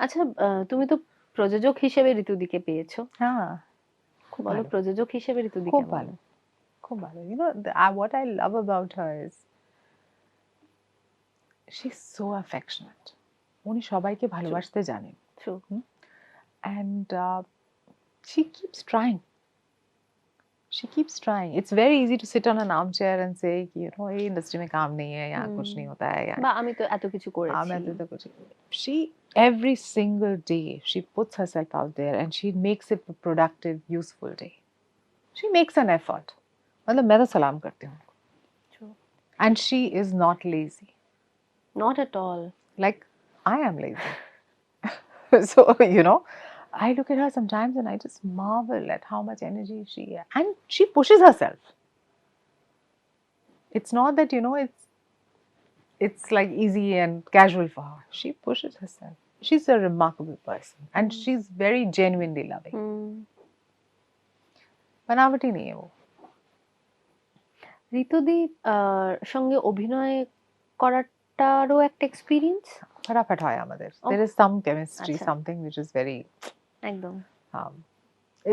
আচ্ছা, তুমি তো প্রযোজক হিসেবে ঋতুদিকে পেয়েছো। হ্যাঁ, খুব বলো, ভালো, প্রযোজক হিসেবে ঋতুদি খুব কেমন? ভালো, খুব ভালো। You know, what I love about her is she's so affectionate. উনি সবাইকে ভালোবাসতে জানেন। True. And she keeps trying. She keeps trying. It's very easy to sit on an armchair and say, you know, ये industry में काम नहीं है, यहाँ कुछ नहीं होता है, বা আমি তো এত কিছু করেছি। मैं तो कुछ। She every single day she puts herself out there and she makes it a productive, useful day. She makes an effort. मतलब मैं तो सलाम करती हूँ। True. And she is not lazy. Not at all. Like I am lazy. So, you know, I look at her sometimes and I just marvel at how much energy she has. And she pushes herself. It's not that, you know, it's like easy and casual for her. She pushes herself. She's a remarkable person and she's very genuinely loving. बनावटी नहीं है वो। ঋতুদি সঙ্গে অভিনয় করাটারও একটা experience. फटाफट হয় আমাদের। Oh. There is some chemistry, আচ্ছা। something which is very একদম।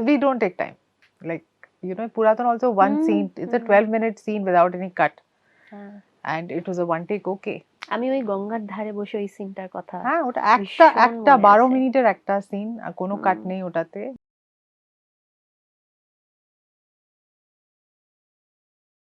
we don't take time. Like, you know, Puraton also one scene, it's a 12-minute scene without any cut. And it was a one take okay. আমি ওই গঙ্গার ধারে বসে ওই সিনটার কথা হ্যাঁ, ওটা ভীষণ একটা মনে 12 আছে। মিনিটের একটা সিন, আর কোনো কাট নেই ওটাতে।